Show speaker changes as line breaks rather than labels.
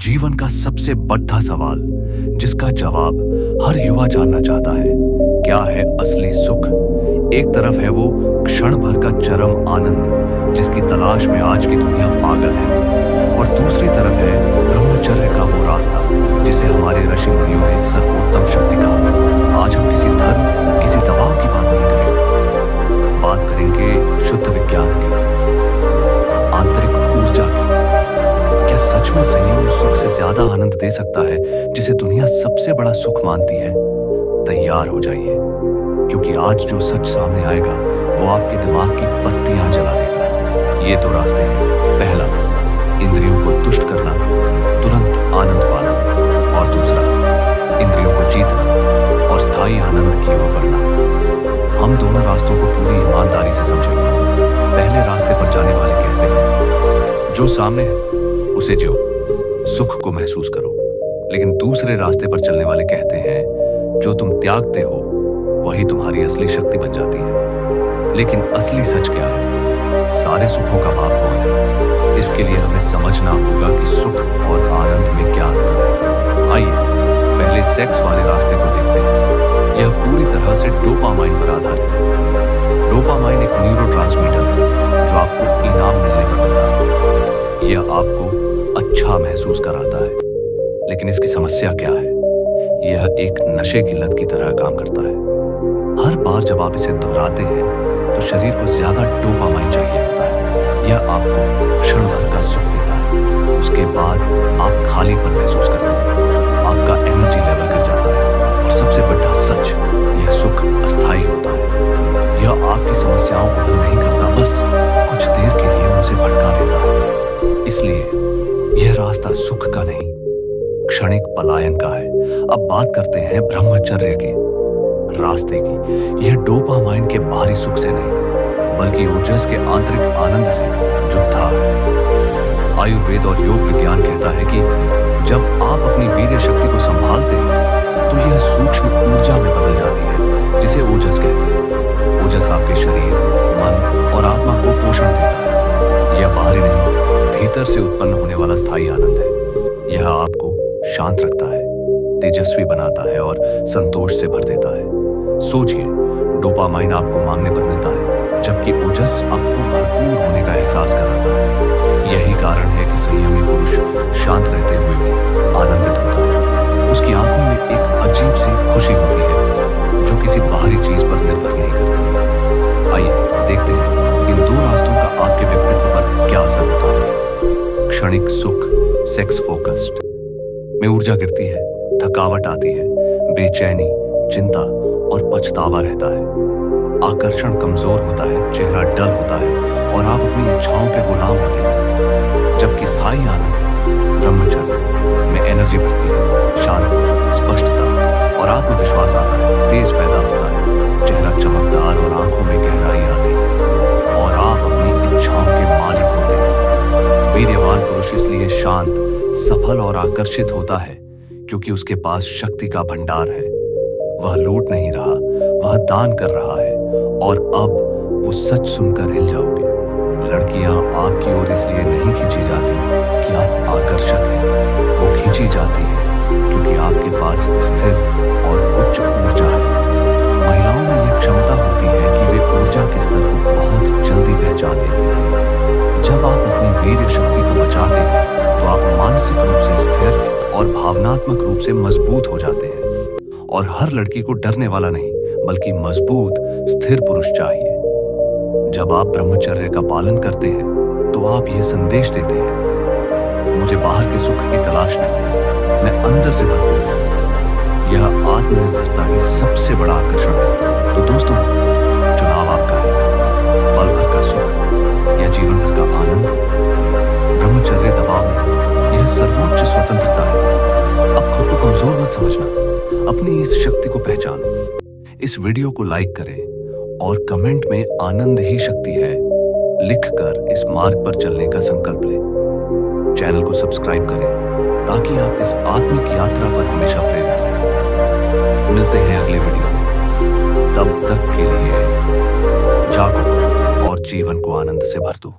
जीवन का सबसे बड़ा सवाल जिसका जवाब हर युवा जानना चाहता है, क्या है असली सुख। एक तरफ है वो क्षण भर का चरम आनंद जिसकी तलाश में आज की दुनिया पागल है, और दूसरी तरफ है ब्रह्मचर्य का वो रास्ता जिसे हमारे ऋषि मुनियों ने सर्वोत्तम शक्ति कहा। आज हम किसी धर्म, किसी दबाव की बात नहीं करेंगे, बात करेंगे शुद्ध विज्ञान की, आंतरिक ऊर्जा की। क्या सच में संयम सुख से ज्यादा आनंद दे सकता है जिसे दुनिया सबसे बड़ा सुख मानती है? तैयार हो जाइए, क्योंकि आज जो सच सामने आएगा वो आपके दिमाग की बत्तियां जला देगा। ये तो रास्ते हैं। पहला, इंद्रियों को तुष्ट करना, तुरंत आनंद पाना, और दूसरा, इंद्रियों को जीतना और स्थायी आनंद की ओर बढ़ना। हम दोनों रास्तों को पूरी ईमानदारी से समझेंगे। पहले रास्ते पर जाने वाले कहते हैं, जो सामने है उसे जियो, सुख को महसूस करो। लेकिन दूसरे रास्ते पर चलने वाले कहते हैं, जो तुम त्यागते हो वही तुम्हारी असली शक्ति बन जाती है। लेकिन असली सच क्या है? सारे सुखों का बाप कौन है? इसके लिए हमें समझना होगा कि सुख और आनंद में क्या अंतर है। आइए पहले सेक्स वाले रास्ते को देखते हैं। यह पूरी तरह से डोपामाइन पर आधारित है। डोपामाइन एक न्यूरोट्रांसमीटर है जो आपको इनाम मिलने पर मिलता है। यह आपको अच्छा महसूस कराता है। लेकिन इसकी समस्या क्या है? यह एक नशे की लत की तरह काम करता है। हर बार जब आप इसे दोहराते हैं तो शरीर को ज्यादा डोपामाइन चाहिए होता है। यह आपको क्षण भर का सुख देता है। उसके बाद आप खालीपन महसूस करते हैं, आपका एनर्जी लेवल गिर जाता है, और सबसे बड़ा सच, यह सुख अस्थायी होता है। यह आपकी समस्याओं को हल नहीं करता, बस कुछ देर के लिए उनसे भटका देता है। इसलिए यह रास्ता सुख का नहीं, क्षणिक पलायन का है। अब बात करते हैं ब्रह्मचर्य के रास्ते की। यह डोपामाइन के बाहरी सुख से नहीं, बल्कि ओजस के आंतरिक आनंद से जुड़ा है। आयुर्वेद और योग विज्ञान कहता है कि जब आप अपनी वीर्य शक्ति को संभालते हैं तो यह सूक्ष्म ऊर्जा में बदल जाती है, जिसे ओजस कहते हैं। ओजस आपके शरीर, मन और आत्मा को पोषण देता है। यह बाहरी नहीं, भीतर से उत्पन्न होने वाला स्थायी आनंद है। यह आपको शांत रखता है, तेजस्वी बनाता है और संतोष से भर देता है। सोचिए, डोपामाइन आपको मांगने पर मिलता है, जबकि ओजस आपको भरपूर होने का एहसास कराता है। यही कारण है कि संयमी पुरुष शांत रहते हुए भी आनंदित होता है। उसकी आंखों में एक अजीब सी खुशी होती है जो किसी बाहरी चीज पर निर्भर नहीं करती। आइए देखते हैं इन दो रास्तों का आपके व्यक्तित्व पर क्या असर होता है। क्षणिक सुख, सेक्स फोकस्ड में ऊर्जा गिरती है, थकावट आती है, बेचैनी, चिंता और पछतावा रहता है। आकर्षण कमजोर होता है, चेहरा डल होता है और आप अपनी इच्छाओं के गुलाम होते हैं। जबकि स्थायी आनंद, ब्रह्मचर्य में एनर्जी बढ़ती है, शांति, स्पष्टता और आत्मविश्वास आता है, तेज पैदा होता है, चेहरा चमकदार और आंखों में गहराई आती है, और आप अपनी इच्छाओं के मालिक होते हैं। वीर्यवान पुरुष इसलिए शांत, सफल और आकर्षित होता है क्योंकि उसके पास शक्ति का भंडार है। वह लूट नहीं रहा, वह दान कर रहा है। और अब वो सच सुनकर हिल जाओगे, लड़कियां आपकी ओर इसलिए नहीं खींची जाती कि आप आकर्षक हैं, वो खींची जाती है क्योंकि आपके पास स्थिर और उच्च ऊर्जा है। महिलाओं में यह क्षमता होती है कि वे ऊर्जा के स्तर को बहुत जल्दी पहचान लेते हैं। जब आप अपनी वीर्य शक्ति को बचाते हैं तो आप मानसिक रूप से स्थिर और भावनात्मक रूप से मजबूत हो जाते हैं। और हर लड़की को डरने वाला नहीं, बल्कि मजबूत, स्थिर पुरुष चाहिए। जब आप ब्रह्मचर्य का पालन करते हैं तो आप यह संदेश देते हैं, मुझे बाहर के सुख की तलाश नहीं, मैं अंदर से भरपूर हूं। यह आत्मनिर्भरता ही सबसे बड़ा आकर्षण है। तो दोस्तों, चुनाव आपका है। पल भर का सुख या जीवन भर का आनंद? ब्रह्मचर्य दबाव नहीं, यह सर्वोच्च स्वतंत्रता है। अब खुद को कमजोर मत समझना, अपनी इस शक्ति को पहचानो। इस वीडियो को लाइक करें और कमेंट में आनंद ही शक्ति है लिखकर इस मार्ग पर चलने का संकल्प लें। चैनल को सब्सक्राइब करें ताकि आप इस आत्मिक यात्रा पर हमेशा प्रेरित रहें। मिलते हैं अगले वीडियो में। तब तक के लिए जागो और जीवन को आनंद से भर दो।